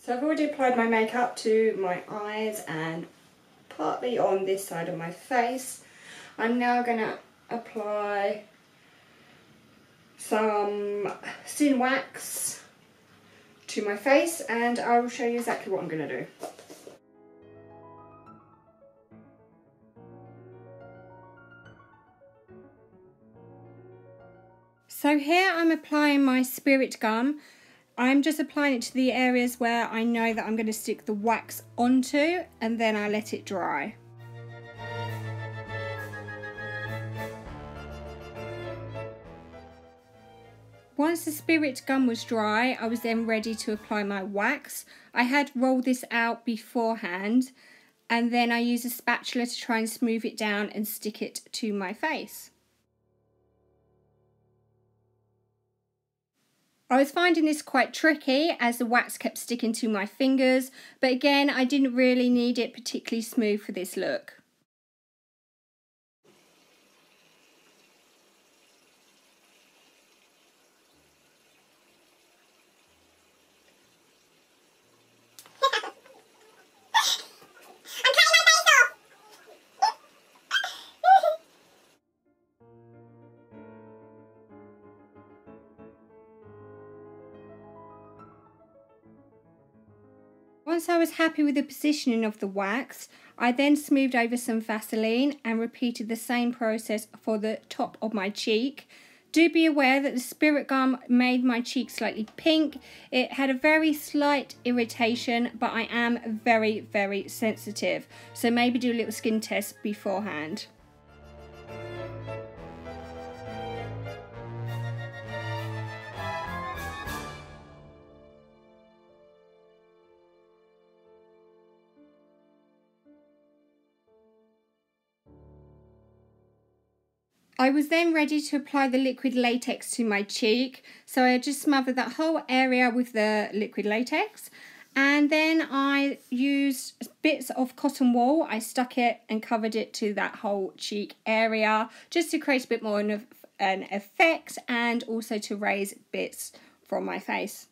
So I've already applied my makeup to my eyes and partly on this side of my face. I'm now going to apply some Synwax to my face and I will show you exactly what I'm going to do. So here I'm applying my Sprit Gum. I'm just applying it to the areas where I know that I'm going to stick the wax onto, and then I let it dry. Once the Sprit Gum was dry, I was then ready to apply my wax. I had rolled this out beforehand, and then I used a spatula to try and smooth it down and stick it to my face. I was finding this quite tricky as the wax kept sticking to my fingers, but again, I didn't really need it particularly smooth for this look. Once I was happy with the positioning of the wax, I then smoothed over some Vaseline and repeated the same process for the top of my cheek. Do be aware that the Sprit Gum made my cheek slightly pink. It had a very slight irritation, but I am very, very sensitive. So maybe do a little skin test beforehand. I was then ready to apply the liquid latex to my cheek, so I just smothered that whole area with the liquid latex, and then I used bits of cotton wool. I stuck it and covered it to that whole cheek area just to create a bit more of an effect and also to raise bits from my face.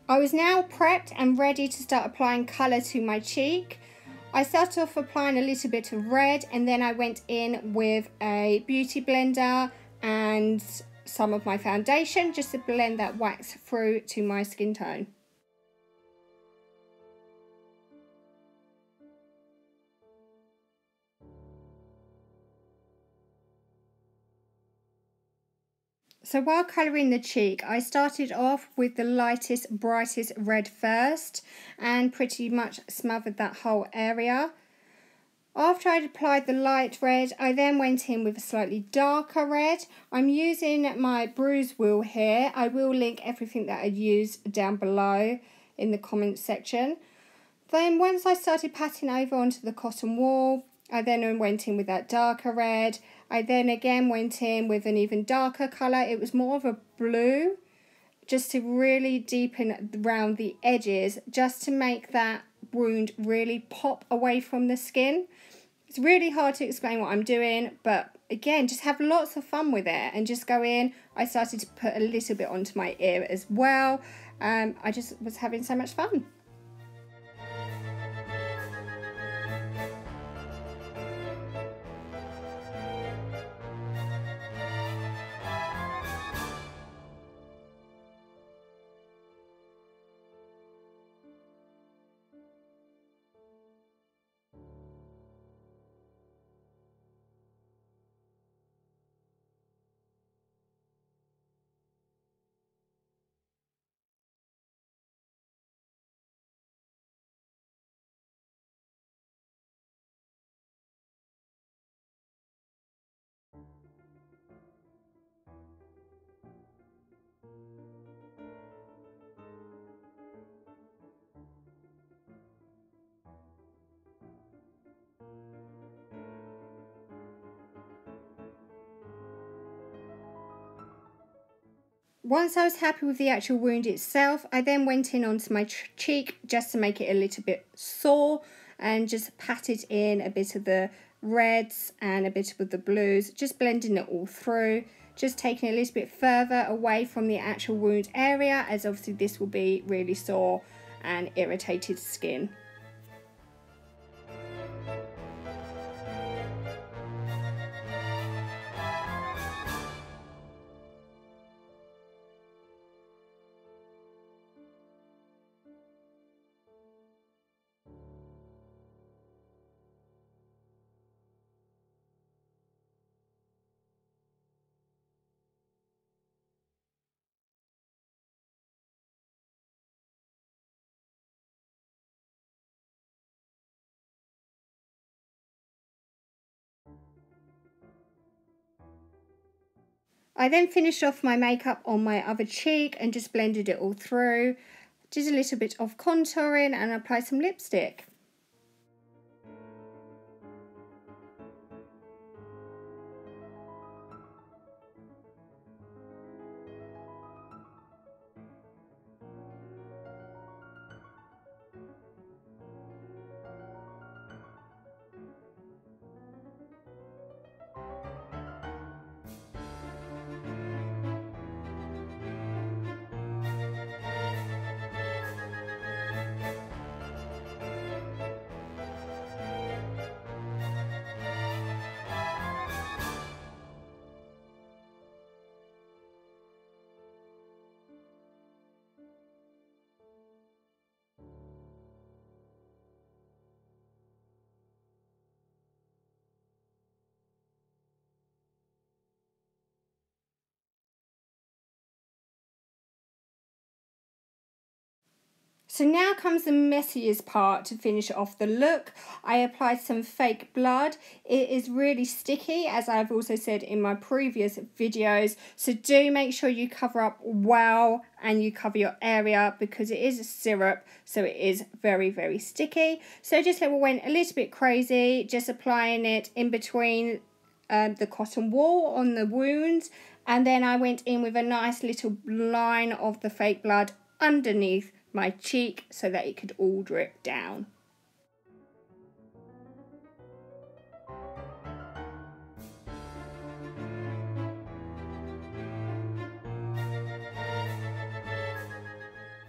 I was now prepped and ready to start applying colour to my cheek. I started off applying a little bit of red, and then I went in with a beauty blender and some of my foundation just to blend that wax through to my skin tone. So while colouring the cheek, I started off with the lightest, brightest red first and pretty much smothered that whole area. After I'd applied the light red, I then went in with a slightly darker red. I'm using my Bruise wheel here. I will link everything that I used down below in the comments section. Then once I started patting over onto the cotton wool, I then went in with that darker red. I then again went in with an even darker colour. It was more of a blue, just to really deepen around the edges, just to make that wound really pop away from the skin. It's really hard to explain what I'm doing, but again, just have lots of fun with it and just go in. I started to put a little bit onto my ear as well. I just was having so much fun. Once I was happy with the actual wound itself, I then went in onto my cheek just to make it a little bit sore and just patted in a bit of the reds and a bit of the blues, just blending it all through, just taking it a little bit further away from the actual wound area, as obviously this will be really sore and irritated skin. I then finished off my makeup on my other cheek and just blended it all through. Did a little bit of contouring and applied some lipstick. So now comes the messiest part to finish off the look. I applied some fake blood. It is really sticky, as I've also said in my previous videos. So do make sure you cover up well and you cover your area, because it is a syrup, so it is very, very sticky. So just went a little bit crazy, just applying it in between the cotton wool on the wounds. And then I went in with a nice little line of the fake blood underneath my cheek so that it could all drip down.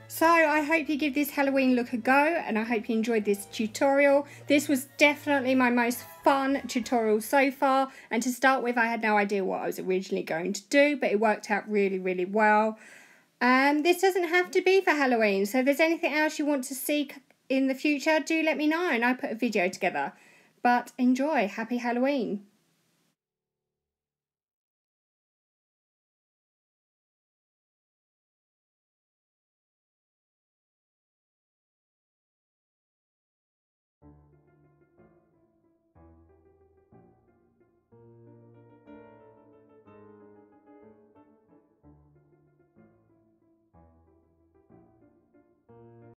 So I hope you give this Halloween look a go, and I hope you enjoyed this tutorial. This was definitely my most fun tutorial so far, and to start with I had no idea what I was originally going to do, but it worked out really, really well. This doesn't have to be for Halloween, so if there's anything else you want to see in the future, do let me know and I'll put a video together. But enjoy. Happy Halloween.